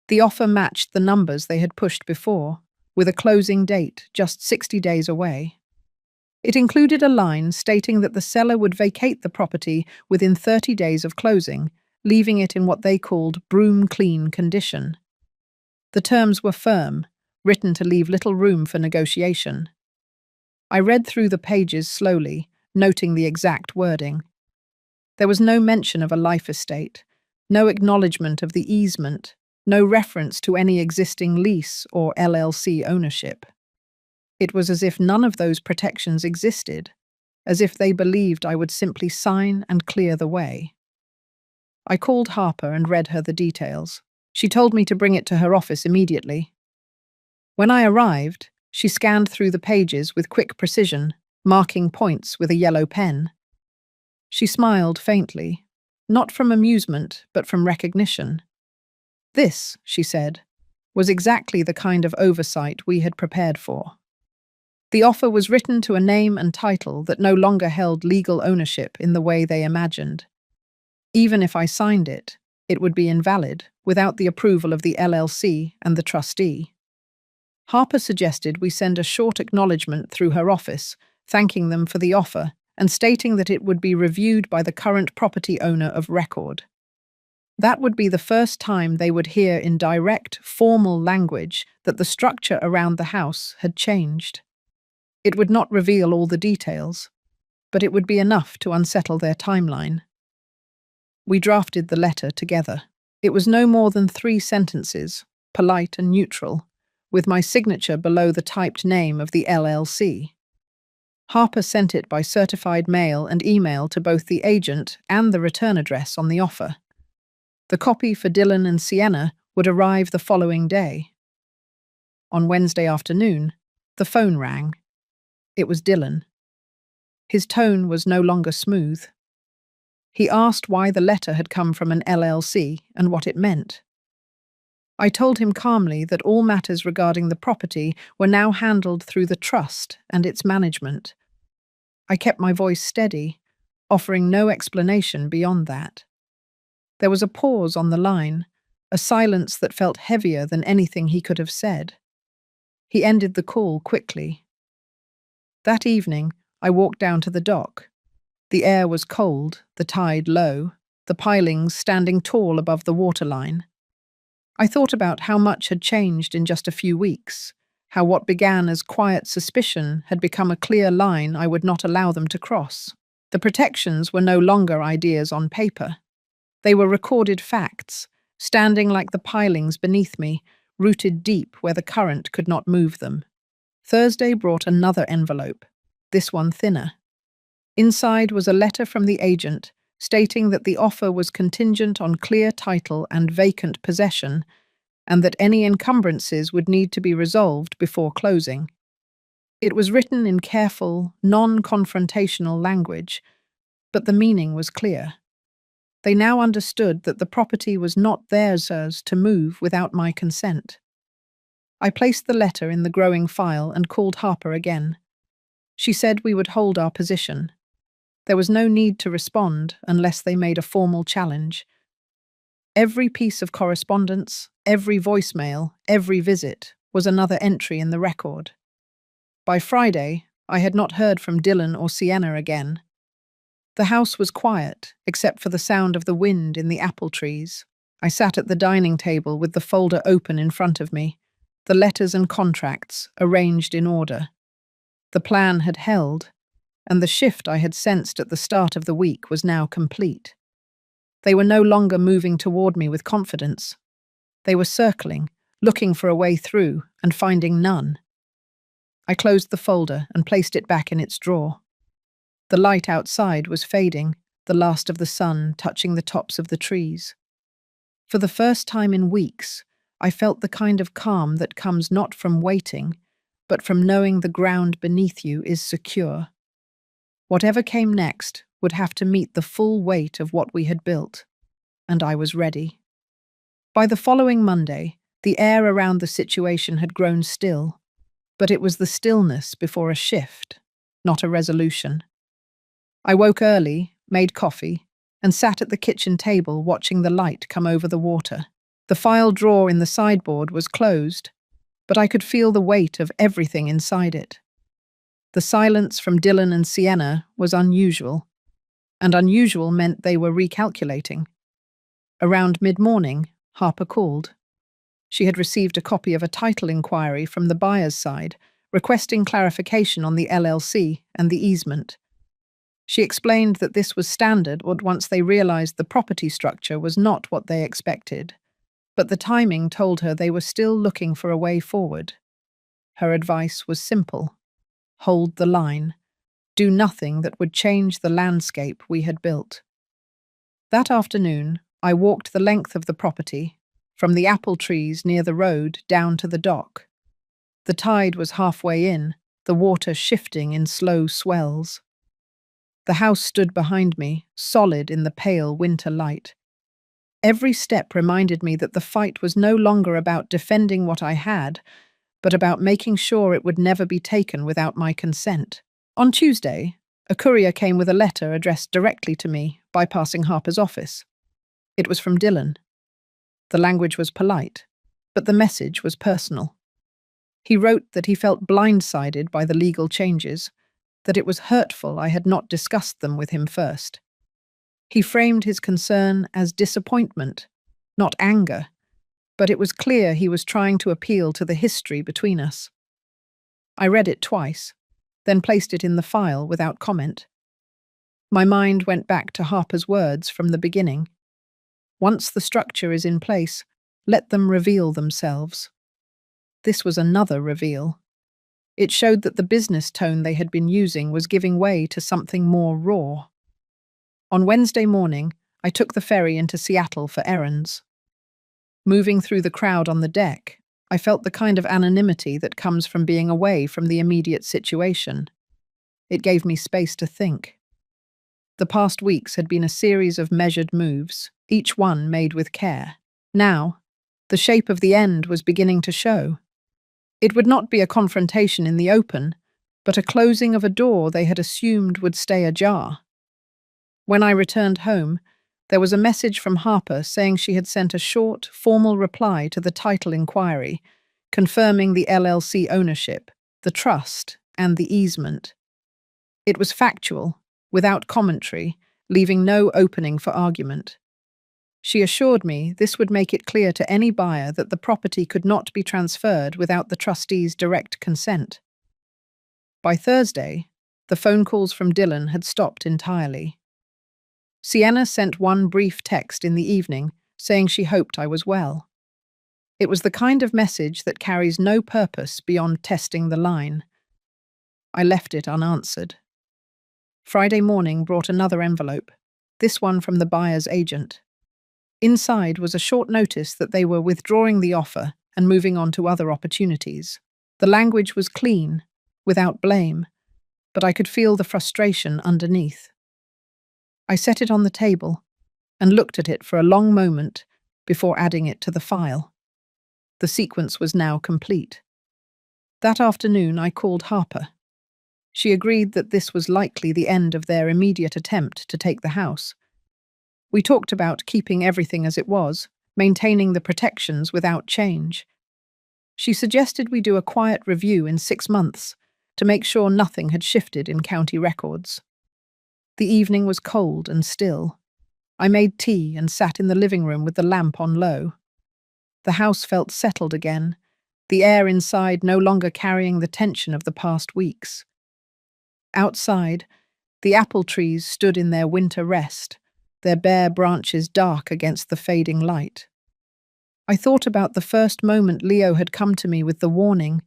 The offer matched the numbers they had pushed before, with a closing date just 60 days away. It included a line stating that the seller would vacate the property within 30 days of closing, leaving it in what they called broom-clean condition. The terms were firm, written to leave little room for negotiation. I read through the pages slowly, noting the exact wording. There was no mention of a life estate, no acknowledgement of the easement, no reference to any existing lease or LLC ownership. It was as if none of those protections existed, as if they believed I would simply sign and clear the way. I called Harper and read her the details. She told me to bring it to her office immediately. When I arrived, she scanned through the pages with quick precision, marking points with a yellow pen. She smiled faintly, not from amusement, but from recognition. This, she said, was exactly the kind of oversight we had prepared for. The offer was written to a name and title that no longer held legal ownership in the way they imagined. Even if I signed it, it would be invalid without the approval of the LLC and the trustee. Harper suggested we send a short acknowledgement through her office, thanking them for the offer and stating that it would be reviewed by the current property owner of record. That would be the first time they would hear in direct, formal language that the structure around the house had changed. It would not reveal all the details, but it would be enough to unsettle their timeline. We drafted the letter together. It was no more than 3 sentences, polite and neutral, with my signature below the typed name of the LLC. Harper sent it by certified mail and email to both the agent and the return address on the offer. The copy for Dylan and Sienna would arrive the following day. On Wednesday afternoon, the phone rang. It was Dylan. His tone was no longer smooth. He asked why the letter had come from an LLC and what it meant. I told him calmly that all matters regarding the property were now handled through the trust and its management. I kept my voice steady, offering no explanation beyond that. There was a pause on the line, a silence that felt heavier than anything he could have said. He ended the call quickly. That evening, I walked down to the dock. The air was cold, the tide low, the pilings standing tall above the waterline. I thought about how much had changed in just a few weeks, how what began as quiet suspicion had become a clear line I would not allow them to cross. The protections were no longer ideas on paper. They were recorded facts, standing like the pilings beneath me, rooted deep where the current could not move them. Thursday brought another envelope, this one thinner. Inside was a letter from the agent stating that the offer was contingent on clear title and vacant possession, and that any encumbrances would need to be resolved before closing. It was written in careful, non-confrontational language, but the meaning was clear. They now understood that the property was not theirs to move without my consent. I placed the letter in the growing file and called Harper again. She said we would hold our position. There was no need to respond unless they made a formal challenge. Every piece of correspondence, every voicemail, every visit was another entry in the record. By Friday, I had not heard from Dylan or Sienna again. The house was quiet, except for the sound of the wind in the apple trees. I sat at the dining table with the folder open in front of me, the letters and contracts arranged in order. The plan had held, and the shift I had sensed at the start of the week was now complete. They were no longer moving toward me with confidence. They were circling, looking for a way through, and finding none. I closed the folder and placed it back in its drawer. The light outside was fading, the last of the sun touching the tops of the trees. For the first time in weeks, I felt the kind of calm that comes not from waiting, but from knowing the ground beneath you is secure. Whatever came next would have to meet the full weight of what we had built, and I was ready. By the following Monday, the air around the situation had grown still, but it was the stillness before a shift, not a resolution. I woke early, made coffee, and sat at the kitchen table watching the light come over the water. The file drawer in the sideboard was closed, but I could feel the weight of everything inside it. The silence from Dylan and Sienna was unusual, and unusual meant they were recalculating. Around mid-morning, Harper called. She had received a copy of a title inquiry from the buyer's side, requesting clarification on the LLC and the easement. She explained that this was standard once they realized the property structure was not what they expected, but the timing told her they were still looking for a way forward. Her advice was simple: hold the line. Do nothing that would change the landscape we had built. That afternoon, I walked the length of the property, from the apple trees near the road down to the dock. The tide was halfway in, the water shifting in slow swells. The house stood behind me, solid in the pale winter light. Every step reminded me that the fight was no longer about defending what I had, but about making sure it would never be taken without my consent. On Tuesday, a courier came with a letter addressed directly to me, bypassing Harper's office. It was from Dylan. The language was polite, but the message was personal. He wrote that he felt blindsided by the legal changes, that it was hurtful I had not discussed them with him first. He framed his concern as disappointment, not anger, but it was clear he was trying to appeal to the history between us. I read it twice, then placed it in the file without comment. My mind went back to Harper's words from the beginning. Once the structure is in place, let them reveal themselves. This was another reveal. It showed that the business tone they had been using was giving way to something more raw. On Wednesday morning, I took the ferry into Seattle for errands. Moving through the crowd on the deck, I felt the kind of anonymity that comes from being away from the immediate situation. It gave me space to think. The past weeks had been a series of measured moves, each one made with care. Now, the shape of the end was beginning to show. It would not be a confrontation in the open, but a closing of a door they had assumed would stay ajar. When I returned home, there was a message from Harper saying she had sent a short, formal reply to the title inquiry, confirming the LLC ownership, the trust, and the easement. It was factual, without commentary, leaving no opening for argument. She assured me this would make it clear to any buyer that the property could not be transferred without the trustees' direct consent. By Thursday, the phone calls from Dylan had stopped entirely. Sienna sent one brief text in the evening saying she hoped I was well. It was the kind of message that carries no purpose beyond testing the line. I left it unanswered. Friday morning brought another envelope, this one from the buyer's agent. Inside was a short notice that they were withdrawing the offer and moving on to other opportunities. The language was clean, without blame, but I could feel the frustration underneath. I set it on the table and looked at it for a long moment before adding it to the file. The sequence was now complete. That afternoon I called Harper. She agreed that this was likely the end of their immediate attempt to take the house. We talked about keeping everything as it was, maintaining the protections without change. She suggested we do a quiet review in 6 months to make sure nothing had shifted in county records. The evening was cold and still. I made tea and sat in the living room with the lamp on low. The house felt settled again, the air inside no longer carrying the tension of the past weeks. Outside, the apple trees stood in their winter rest, their bare branches dark against the fading light. I thought about the first moment Leo had come to me with the warning,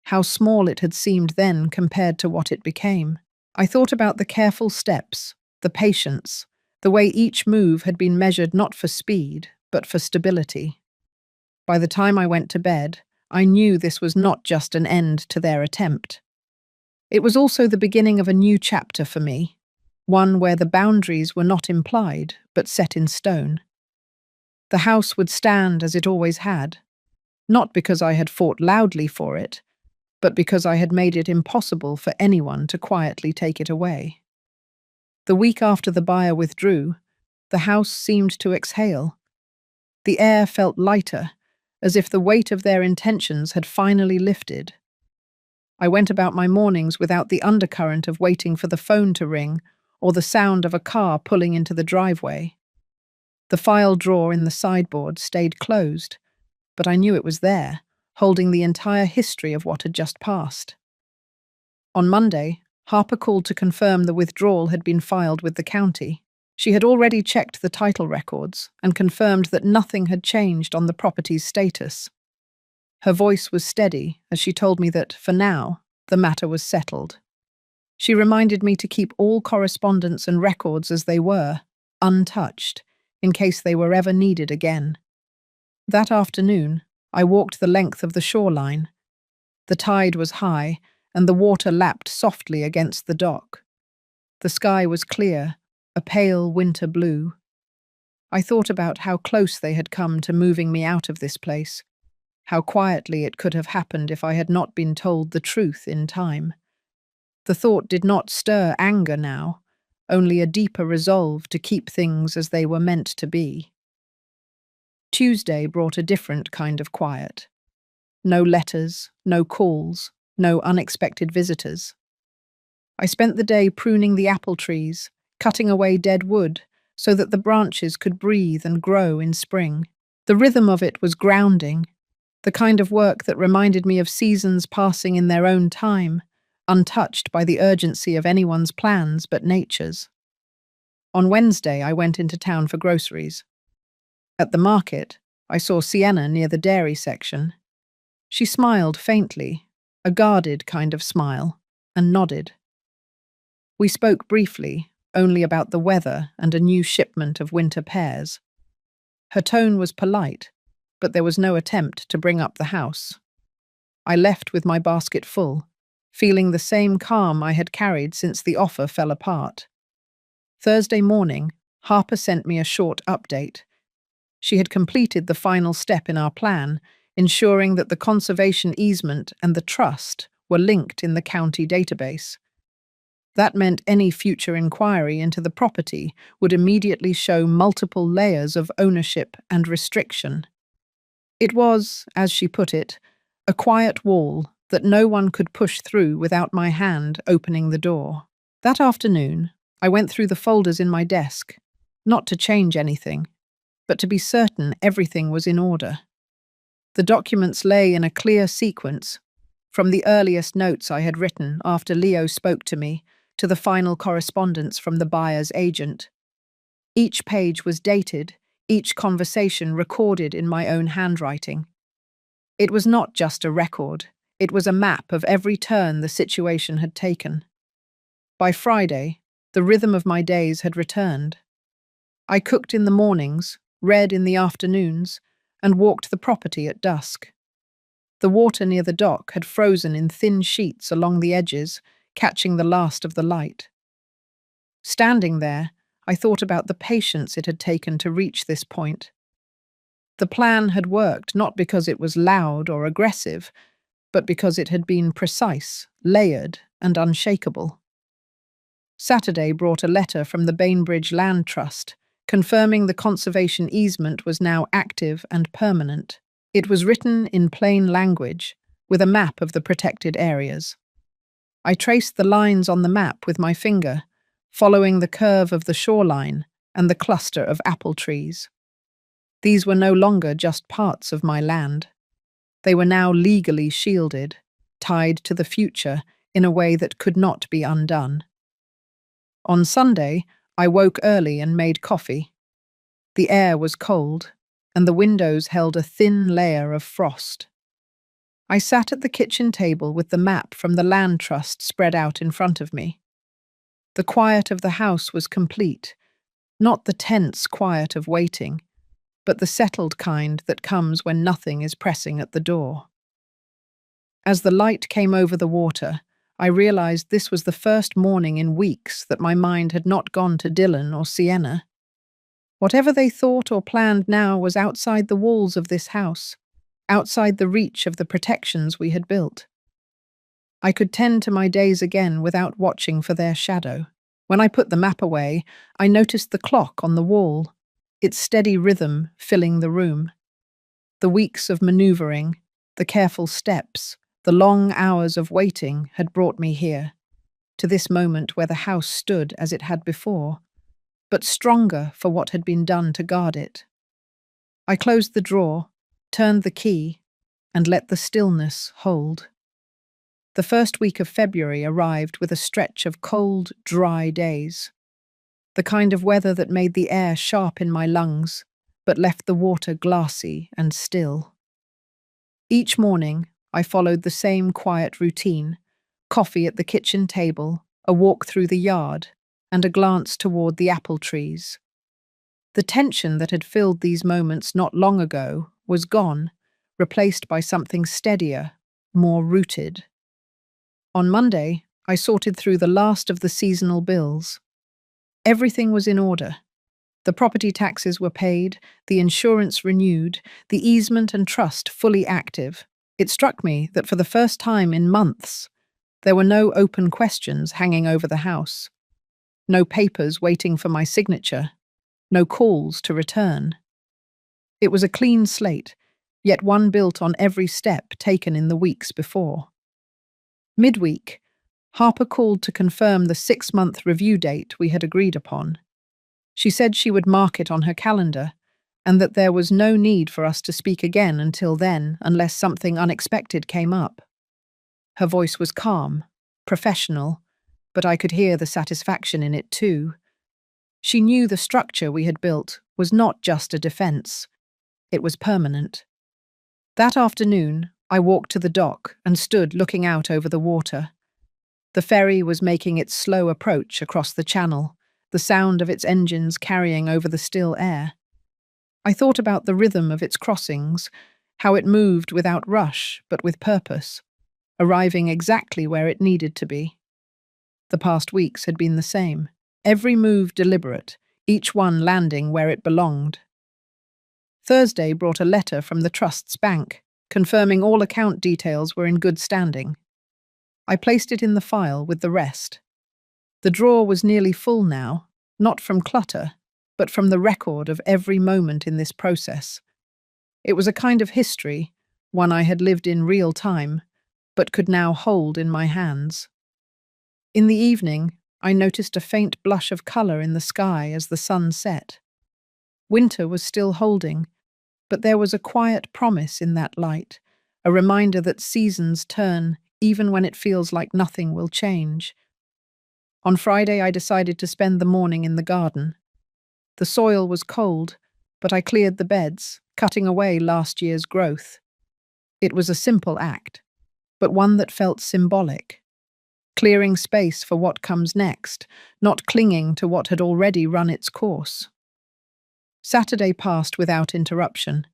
how small it had seemed then compared to what it became. I thought about the careful steps, the patience, the way each move had been measured not for speed, but for stability. By the time I went to bed, I knew this was not just an end to their attempt. It was also the beginning of a new chapter for me, one where the boundaries were not implied, but set in stone. The house would stand as it always had, not because I had fought loudly for it, but because I had made it impossible for anyone to quietly take it away. The week after the buyer withdrew, the house seemed to exhale. The air felt lighter, as if the weight of their intentions had finally lifted. I went about my mornings without the undercurrent of waiting for the phone to ring or the sound of a car pulling into the driveway. The file drawer in the sideboard stayed closed, but I knew it was there, holding the entire history of what had just passed. On Monday, Harper called to confirm the withdrawal had been filed with the county. She had already checked the title records and confirmed that nothing had changed on the property's status. Her voice was steady as she told me that, for now, the matter was settled. She reminded me to keep all correspondence and records as they were, untouched, in case they were ever needed again. That afternoon, I walked the length of the shoreline. The tide was high, and the water lapped softly against the dock. The sky was clear, a pale winter blue. I thought about how close they had come to moving me out of this place, how quietly it could have happened if I had not been told the truth in time. The thought did not stir anger now, only a deeper resolve to keep things as they were meant to be. Tuesday brought a different kind of quiet. No letters, no calls, no unexpected visitors. I spent the day pruning the apple trees, cutting away dead wood so that the branches could breathe and grow in spring. The rhythm of it was grounding, the kind of work that reminded me of seasons passing in their own time, untouched by the urgency of anyone's plans but nature's. On Wednesday, I went into town for groceries. At the market, I saw Sienna near the dairy section. She smiled faintly, a guarded kind of smile, and nodded. We spoke briefly, only about the weather and a new shipment of winter pears. Her tone was polite, but there was no attempt to bring up the house. I left with my basket full, feeling the same calm I had carried since the offer fell apart. Thursday morning, Harper sent me a short update. She had completed the final step in our plan, ensuring that the conservation easement and the trust were linked in the county database. That meant any future inquiry into the property would immediately show multiple layers of ownership and restriction. It was, as she put it, a quiet wall that no one could push through without my hand opening the door. That afternoon, I went through the folders in my desk, not to change anything, but to be certain everything was in order. The documents lay in a clear sequence, from the earliest notes I had written after Leo spoke to me to the final correspondence from the buyer's agent. Each page was dated, each conversation recorded in my own handwriting. It was not just a record, it was a map of every turn the situation had taken. By Friday, the rhythm of my days had returned. I cooked in the mornings, read in the afternoons, and walked the property at dusk. The water near the dock had frozen in thin sheets along the edges, catching the last of the light. Standing there, I thought about the patience it had taken to reach this point. The plan had worked not because it was loud or aggressive, but because it had been precise, layered, and unshakable. Saturday brought a letter from the Bainbridge Land Trust, confirming the conservation easement was now active and permanent. It was written in plain language, with a map of the protected areas. I traced the lines on the map with my finger, following the curve of the shoreline and the cluster of apple trees. These were no longer just parts of my land. They were now legally shielded, tied to the future in a way that could not be undone. On Sunday, I woke early and made coffee. The air was cold, and the windows held a thin layer of frost. I sat at the kitchen table with the map from the land trust spread out in front of me. The quiet of the house was complete, not the tense quiet of waiting, but the settled kind that comes when nothing is pressing at the door. As the light came over the water, I realized this was the first morning in weeks that my mind had not gone to Dylan or Sienna. Whatever they thought or planned now was outside the walls of this house, outside the reach of the protections we had built. I could tend to my days again without watching for their shadow. When I put the map away, I noticed the clock on the wall, its steady rhythm filling the room. The weeks of maneuvering, the careful steps, the long hours of waiting had brought me here, to this moment where the house stood as it had before, but stronger for what had been done to guard it. I closed the drawer, turned the key, and let the stillness hold. The first week of February arrived with a stretch of cold, dry days. The kind of weather that made the air sharp in my lungs, but left the water glassy and still. Each morning, I followed the same quiet routine: coffee at the kitchen table, a walk through the yard, and a glance toward the apple trees. The tension that had filled these moments not long ago was gone, replaced by something steadier, more rooted. On Monday, I sorted through the last of the seasonal bills. Everything was in order. The property taxes were paid, the insurance renewed, the easement and trust fully active. It struck me that for the first time in months, there were no open questions hanging over the house. No papers waiting for my signature. No calls to return. It was a clean slate, yet one built on every step taken in the weeks before. Midweek, Harper called to confirm the 6-month review date we had agreed upon. She said she would mark it on her calendar, and that there was no need for us to speak again until then unless something unexpected came up. Her voice was calm, professional, but I could hear the satisfaction in it too. She knew the structure we had built was not just a defense. It was permanent. That afternoon, I walked to the dock and stood looking out over the water. The ferry was making its slow approach across the channel, the sound of its engines carrying over the still air. I thought about the rhythm of its crossings, how it moved without rush but with purpose, arriving exactly where it needed to be. The past weeks had been the same, every move deliberate, each one landing where it belonged. Thursday brought a letter from the Trust's bank, confirming all account details were in good standing. I placed it in the file with the rest. The drawer was nearly full now, not from clutter, but from the record of every moment in this process. It was a kind of history, one I had lived in real time, but could now hold in my hands. In the evening, I noticed a faint blush of colour in the sky as the sun set. Winter was still holding, but there was a quiet promise in that light, a reminder that seasons turn even when it feels like nothing will change. On Friday, I decided to spend the morning in the garden. The soil was cold, but I cleared the beds, cutting away last year's growth. It was a simple act, but one that felt symbolic. Clearing space for what comes next, not clinging to what had already run its course. Saturday passed without interruption.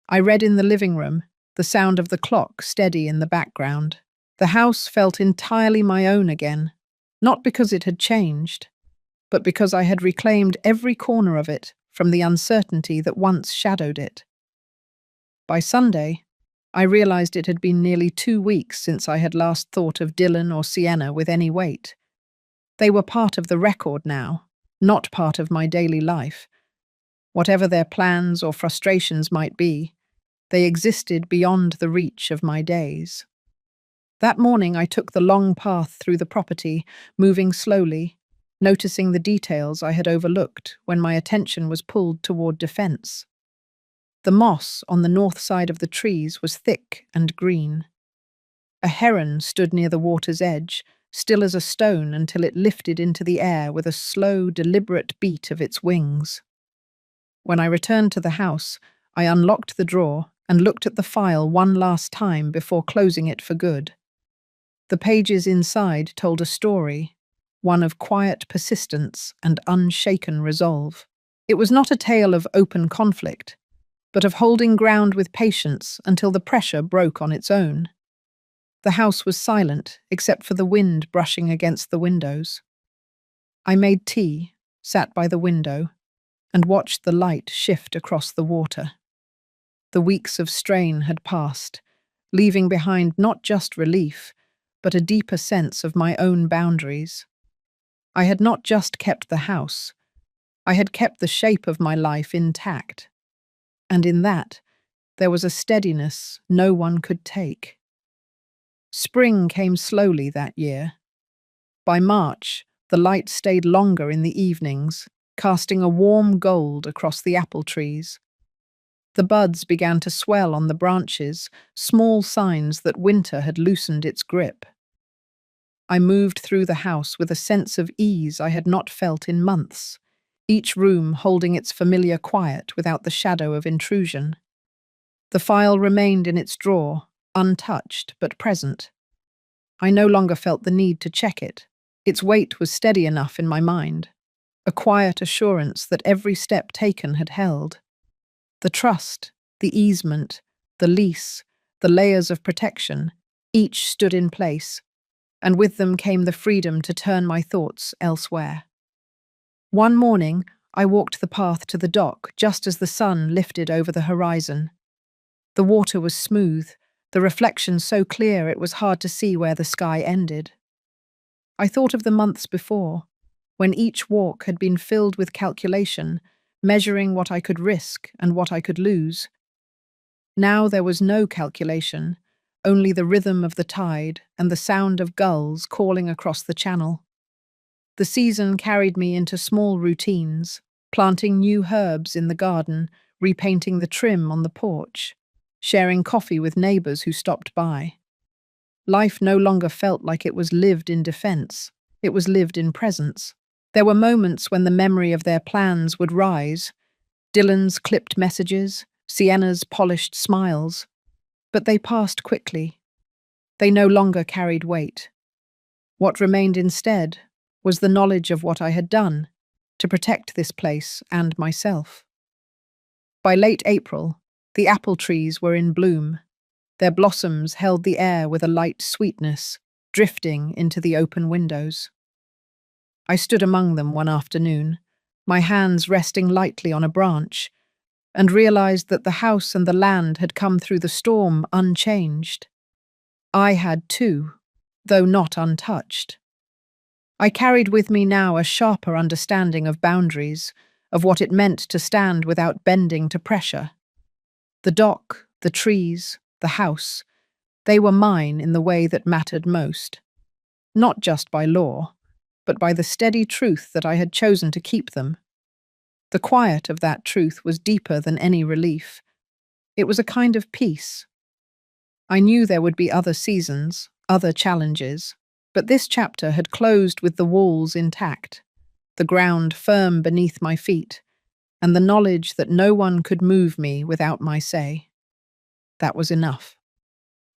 I read in the living room, the sound of the clock steady in the background. The house felt entirely my own again, not because it had changed, but because I had reclaimed every corner of it from the uncertainty that once shadowed it. By Sunday, I realized it had been nearly 2 weeks since I had last thought of Dylan or Sienna with any weight. They were part of the record now, not part of my daily life. Whatever their plans or frustrations might be, they existed beyond the reach of my days. That morning I took the long path through the property, moving slowly, noticing the details I had overlooked when my attention was pulled toward defense. The moss on the north side of the trees was thick and green. A heron stood near the water's edge, still as a stone until it lifted into the air with a slow, deliberate beat of its wings. When I returned to the house, I unlocked the drawer and looked at the file one last time before closing it for good. The pages inside told a story, one of quiet persistence and unshaken resolve. It was not a tale of open conflict, but of holding ground with patience until the pressure broke on its own. The house was silent, except for the wind brushing against the windows. I made tea, sat by the window, and watched the light shift across the water. The weeks of strain had passed, leaving behind not just relief, but a deeper sense of my own boundaries. I had not just kept the house, I had kept the shape of my life intact. And in that, there was a steadiness no one could take. Spring came slowly that year. By March, the light stayed longer in the evenings, casting a warm gold across the apple trees. The buds began to swell on the branches, small signs that winter had loosened its grip. I moved through the house with a sense of ease I had not felt in months, each room holding its familiar quiet without the shadow of intrusion. The file remained in its drawer, untouched but present. I no longer felt the need to check it. Its weight was steady enough in my mind, a quiet assurance that every step taken had held. The trust, the easement, the lease, the layers of protection, each stood in place, and with them came the freedom to turn my thoughts elsewhere. One morning, I walked the path to the dock just as the sun lifted over the horizon. The water was smooth, the reflection so clear it was hard to see where the sky ended. I thought of the months before, when each walk had been filled with calculation, measuring what I could risk and what I could lose. Now there was no calculation, only the rhythm of the tide and the sound of gulls calling across the channel. The season carried me into small routines, planting new herbs in the garden, repainting the trim on the porch, sharing coffee with neighbors who stopped by. Life no longer felt like it was lived in defense, it was lived in presence. There were moments when the memory of their plans would rise, Dylan's clipped messages, Sienna's polished smiles, but they passed quickly. They no longer carried weight. What remained instead was the knowledge of what I had done to protect this place and myself. By late April, the apple trees were in bloom. Their blossoms held the air with a light sweetness, drifting into the open windows. I stood among them one afternoon, my hands resting lightly on a branch, and realized that the house and the land had come through the storm unchanged. I had too, though not untouched. I carried with me now a sharper understanding of boundaries, of what it meant to stand without bending to pressure. The dock, the trees, the house, they were mine in the way that mattered most. Not just by law, but by the steady truth that I had chosen to keep them. The quiet of that truth was deeper than any relief. It was a kind of peace. I knew there would be other seasons, other challenges, but this chapter had closed with the walls intact, the ground firm beneath my feet, and the knowledge that no one could move me without my say. That was enough.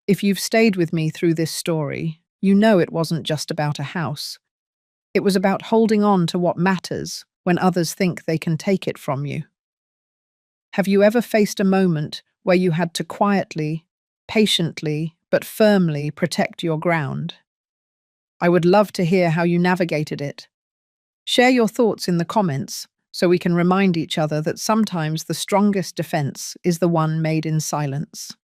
If you've stayed with me through this story, you know it wasn't just about a house. It was about holding on to what matters when others think they can take it from you. Have you ever faced a moment where you had to quietly, patiently, but firmly protect your ground? I would love to hear how you navigated it. Share your thoughts in the comments so we can remind each other that sometimes the strongest defense is the one made in silence.